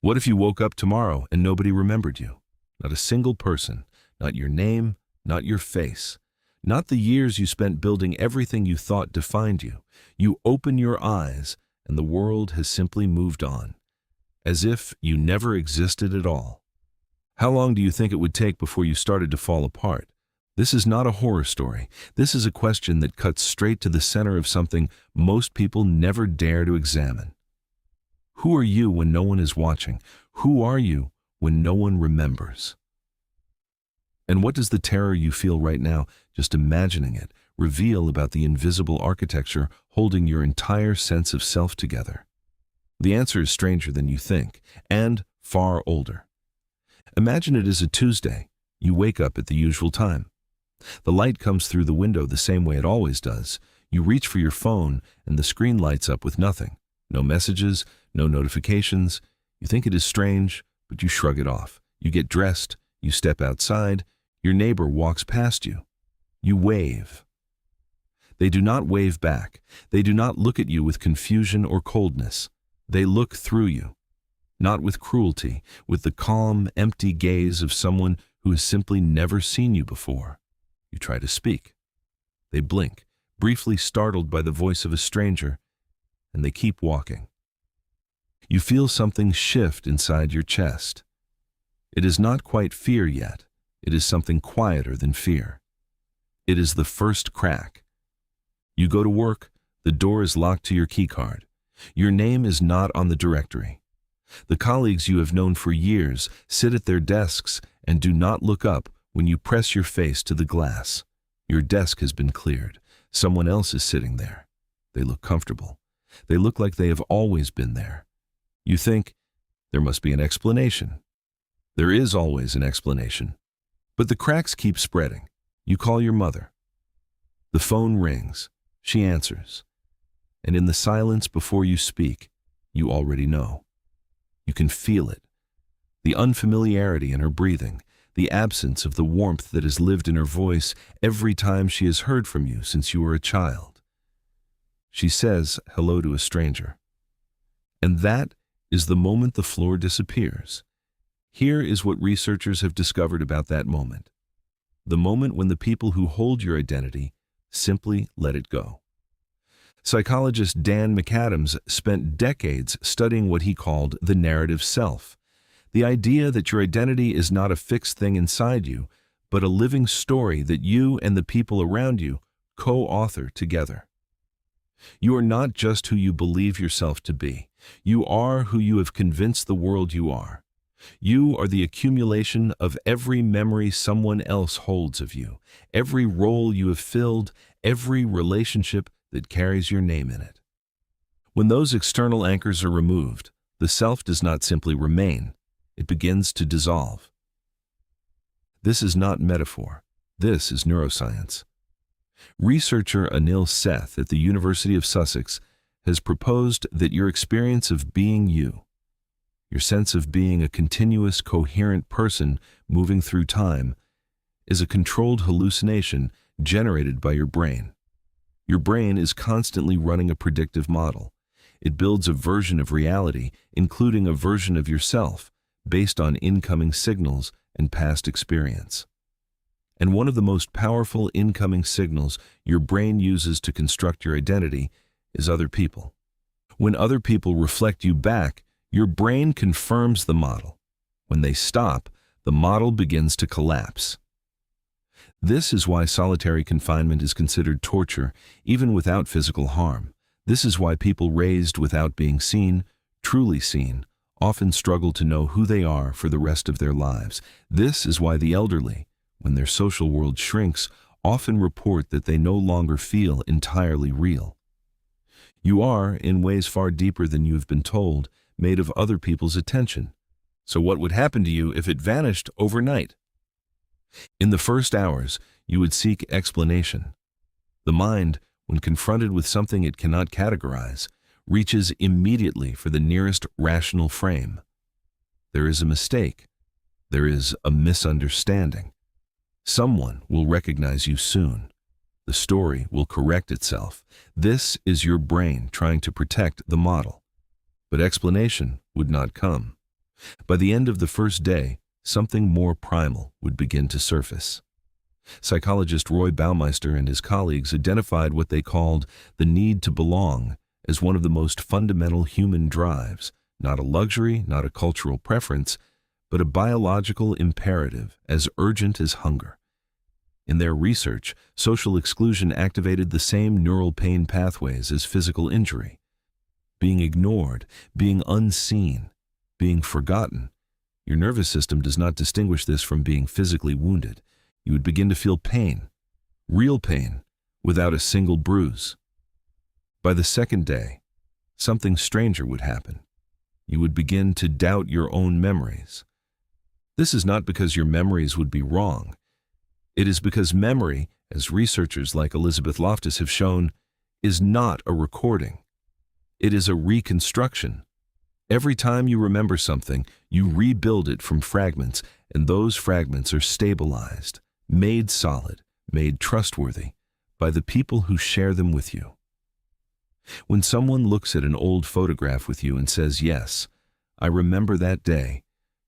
What if you woke up tomorrow and nobody remembered you? Not a single person, not your name, not your face, not the years you spent building everything you thought defined you. You open your eyes and the world has simply moved on, as if you never existed at all. How long do you think it would take before you started to fall apart? This is not a horror story. This is a question that cuts straight to the center of something most people never dare to examine. Who are you when no one is watching? Who are you when no one remembers? And what does the terror you feel right now, just imagining it, reveal about the invisible architecture holding your entire sense of self together? The answer is stranger than you think, and far older. Imagine it is a Tuesday. You wake up at the usual time. The light comes through the window the same way it always does. You reach for your phone and the screen lights up with nothing. No messages, no notifications. You think it is strange, but you shrug it off. You get dressed, you step outside, your neighbor walks past you. You wave. They do not wave back. They do not look at you with confusion or coldness. They look through you. Not with cruelty, with the calm, empty gaze of someone who has simply never seen you before. You try to speak. They blink, briefly startled by the voice of a stranger, and they keep walking. You feel something shift inside your chest. It is not quite fear yet. It is something quieter than fear. It is the first crack. You go to work, the door is locked to your keycard. Your name is not on the directory. The colleagues you have known for years sit at their desks and do not look up when you press your face to the glass. Your desk has been cleared. Someone else is sitting there. They look comfortable. They look like they have always been there. You think, there must be an explanation. There is always an explanation. But the cracks keep spreading. You call your mother. The phone rings. She answers. And in the silence before you speak, you already know. You can feel it. The unfamiliarity in her breathing, the absence of the warmth that has lived in her voice every time she has heard from you since you were a child. She says hello to a stranger. And that is the moment the floor disappears. Here is what researchers have discovered about that moment. The moment when the people who hold your identity simply let it go. Psychologist McAdams spent decades studying what he called the narrative self, the idea that your identity is not a fixed thing inside you, but a living story that you and the people around you co-author together. You are not just who you believe yourself to be. You are who you have convinced the world you are. You are the accumulation of every memory someone else holds of you, every role you have filled, every relationship that carries your name in it. When those external anchors are removed, the self does not simply remain, it begins to dissolve. This is not metaphor. This is neuroscience. Researcher Anil Seth at the University of Sussex has proposed that your experience of being you, your sense of being a continuous, coherent person moving through time, is a controlled hallucination generated by your brain. Your brain is constantly running a predictive model. It builds a version of reality, including a version of yourself, based on incoming signals and past experience. And one of the most powerful incoming signals your brain uses to construct your identity is other people. When other people reflect you back, your brain confirms the model. When they stop, the model begins to collapse. This is why solitary confinement is considered torture, even without physical harm. This is why people raised without being seen, truly seen, often struggle to know who they are for the rest of their lives. This is why the elderly, when their social world shrinks, often report that they no longer feel entirely real. You are, in ways far deeper than you have been told, made of other people's attention. So what would happen to you if it vanished overnight? In the first hours, you would seek explanation. The mind, when confronted with something it cannot categorize, reaches immediately for the nearest rational frame. There is a mistake. There is a misunderstanding. Someone will recognize you soon. The story will correct itself. This is your brain trying to protect the model. But explanation would not come. By the end of the first day, something more primal would begin to surface. Psychologist Roy Baumeister and his colleagues identified what they called the need to belong as one of the most fundamental human drives, not a luxury, not a cultural preference, but a biological imperative as urgent as hunger. In their research, social exclusion activated the same neural pain pathways as physical injury. Being ignored, being unseen, being forgotten. Your nervous system does not distinguish this from being physically wounded. You would begin to feel pain, real pain, without a single bruise. By the second day, something stranger would happen. You would begin to doubt your own memories. This is not because your memories would be wrong. It is because memory, as researchers like Elizabeth Loftus have shown, is not a recording. It is a reconstruction. Every time you remember something, you rebuild it from fragments, and those fragments are stabilized, made solid, made trustworthy by the people who share them with you. When someone looks at an old photograph with you and says, "Yes, I remember that day,"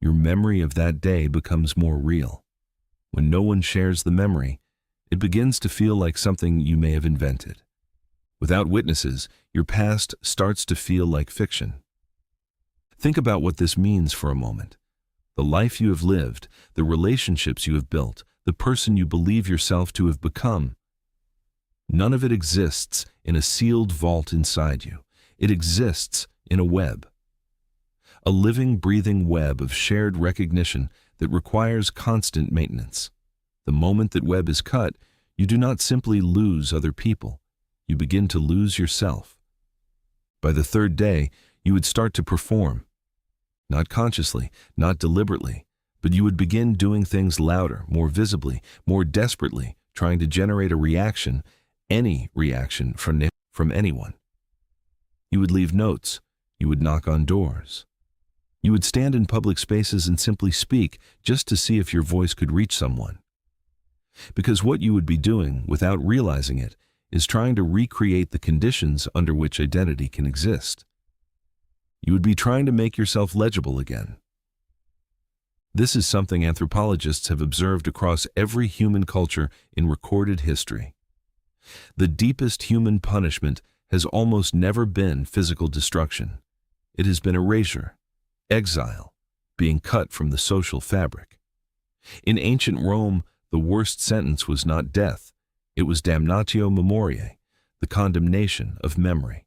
your memory of that day becomes more real. When no one shares the memory, it begins to feel like something you may have invented. Without witnesses, your past starts to feel like fiction. Think about what this means for a moment. The life you have lived, the relationships you have built, the person you believe yourself to have become. None of it exists in a sealed vault inside you. It exists in a web. A living, breathing web of shared recognition that requires constant maintenance. The moment that web is cut, you do not simply lose other people. You begin to lose yourself. By the third day, you would start to perform. Not consciously, not deliberately, but you would begin doing things louder, more visibly, more desperately, trying to generate a reaction, any reaction from anyone. You would leave notes. You would knock on doors. You would stand in public spaces and simply speak just to see if your voice could reach someone. Because what you would be doing, without realizing it, is trying to recreate the conditions under which identity can exist. You would be trying to make yourself legible again. This is something anthropologists have observed across every human culture in recorded history. The deepest human punishment has almost never been physical destruction. It has been erasure, exile, being cut from the social fabric. In ancient Rome, the worst sentence was not death. It was damnatio memoriae, the condemnation of memory.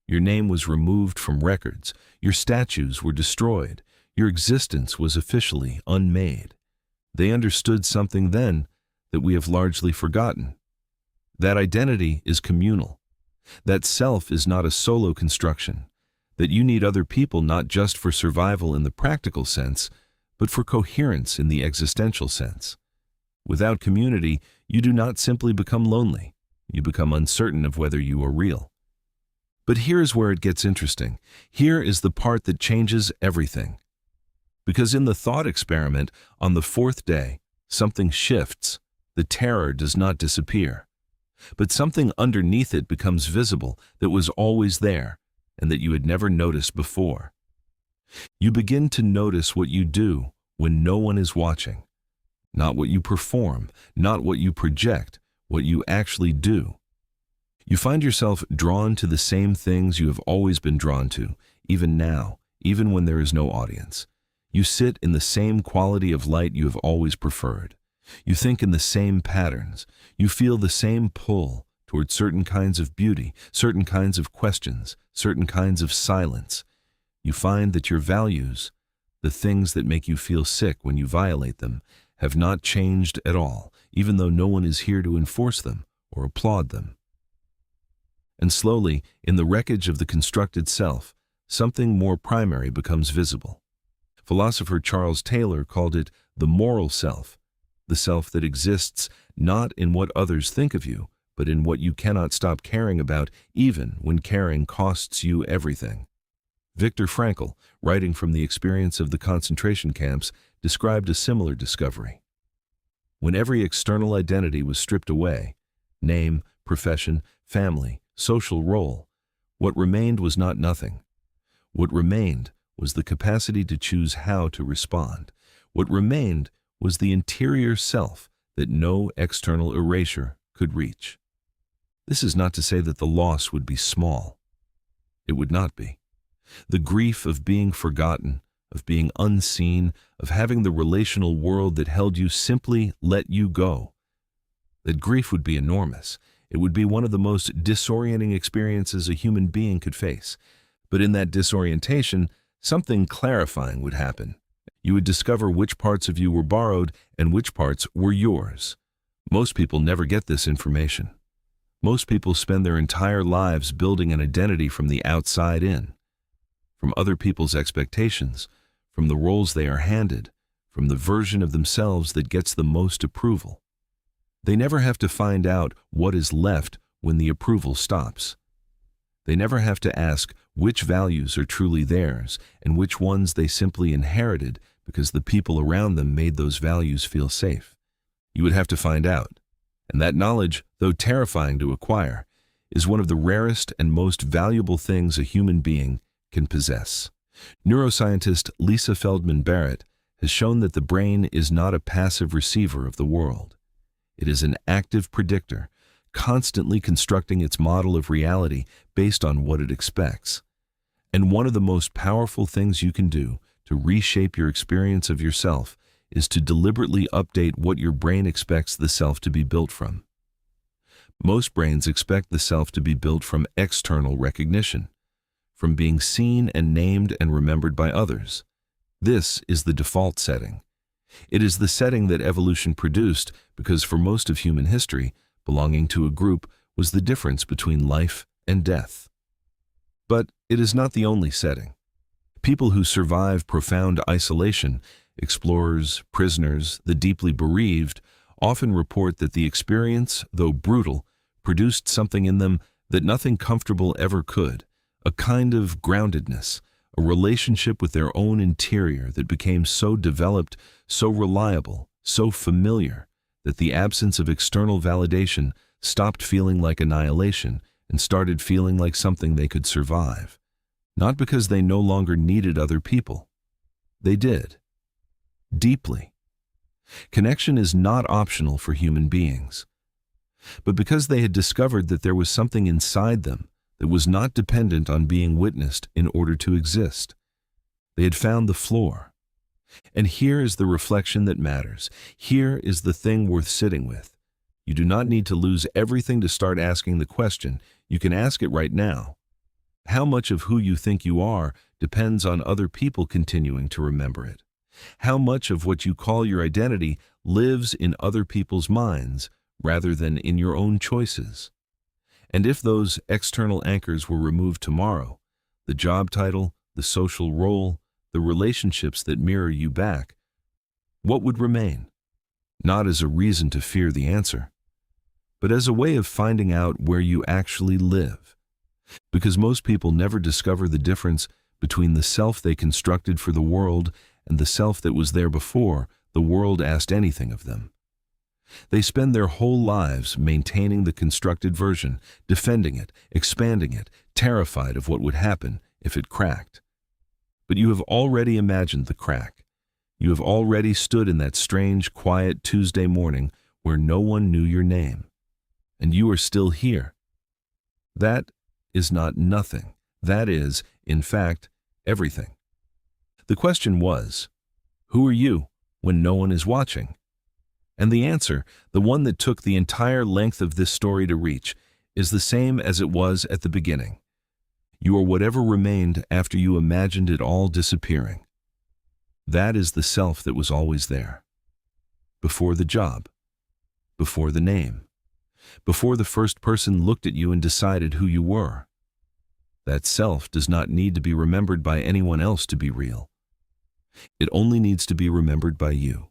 Your name was removed from records. Your statues were destroyed. Your existence was officially unmade. They understood something then that we have largely forgotten. That identity is communal. That self is not a solo construction. That you need other people not just for survival in the practical sense, but for coherence in the existential sense. Without community, you do not simply become lonely. You become uncertain of whether you are real. But here is where it gets interesting. Here is the part that changes everything. Because in the thought experiment, on the fourth day, something shifts. The terror does not disappear. But something underneath it becomes visible that was always there and that you had never noticed before. You begin to notice what you do when no one is watching. Not what you perform, not what you project, what you actually do. You find yourself drawn to the same things you have always been drawn to, even now, even when there is no audience. You sit in the same quality of light you have always preferred. You think in the same patterns. You feel the same pull toward certain kinds of beauty, certain kinds of questions, certain kinds of silence. You find that your values, the things that make you feel sick when you violate them, have not changed at all, even though no one is here to enforce them or applaud them. And slowly, in the wreckage of the constructed self, something more primary becomes visible. Philosopher Charles Taylor called it the moral self, the self that exists not in what others think of you, but in what you cannot stop caring about, even when caring costs you everything. Viktor Frankl, writing from the experience of the concentration camps, described a similar discovery. When every external identity was stripped away, name, profession, family, social role, what remained was not nothing. What remained was the capacity to choose how to respond. What remained was the interior self that no external erasure could reach. This is not to say that the loss would be small. It would not be. The grief of being forgotten, of being unseen, of having the relational world that held you simply let you go. That grief would be enormous. It would be one of the most disorienting experiences a human being could face. But in that disorientation, something clarifying would happen. You would discover which parts of you were borrowed and which parts were yours. Most people never get this information. Most people spend their entire lives building an identity from the outside in, from other people's expectations, from the roles they are handed, from the version of themselves that gets the most approval. They never have to find out what is left when the approval stops. They never have to ask which values are truly theirs and which ones they simply inherited because the people around them made those values feel safe. You would have to find out. And that knowledge, though terrifying to acquire, is one of the rarest and most valuable things a human being can possess. Neuroscientist Feldman Barrett has shown that the brain is not a passive receiver of the world. It is an active predictor, constantly constructing its model of reality based on what it expects. And one of the most powerful things you can do to reshape your experience of yourself is to deliberately update what your brain expects the self to be built from. Most brains expect the self to be built from external recognition, from being seen and named and remembered by others. This is the default setting. It is the setting that evolution produced because for most of human history, belonging to a group was the difference between life and death. But it is not the only setting. People who survive profound isolation, explorers, prisoners, the deeply bereaved, often report that the experience, though brutal, produced something in them that nothing comfortable ever could, a kind of groundedness, a relationship with their own interior that became so developed, so reliable, so familiar, that the absence of external validation stopped feeling like annihilation and started feeling like something they could survive. Not because they no longer needed other people. They did. Deeply. Connection is not optional for human beings. But because they had discovered that there was something inside them that was not dependent on being witnessed in order to exist, they had found the floor. And here is the reflection that matters. Here is the thing worth sitting with. You do not need to lose everything to start asking the question. You can ask it right now. How much of who you think you are depends on other people continuing to remember it? How much of what you call your identity lives in other people's minds rather than in your own choices? And if those external anchors were removed tomorrow, the job title, the social role, the relationships that mirror you back, what would remain? Not as a reason to fear the answer, but as a way of finding out where you actually live. Because most people never discover the difference between the self they constructed for the world and the self that was there before the world asked anything of them. They spend their whole lives maintaining the constructed version, defending it, expanding it, terrified of what would happen if it cracked. But you have already imagined the crack. You have already stood in that strange, quiet Tuesday morning where no one knew your name. And you are still here. That is not nothing. That is, in fact, everything. The question was, who are you when no one is watching? And the answer, the one that took the entire length of this story to reach, is the same as it was at the beginning. You are whatever remained after you imagined it all disappearing. That is the self that was always there. Before the job. Before the name. Before the first person looked at you and decided who you were. That self does not need to be remembered by anyone else to be real. It only needs to be remembered by you.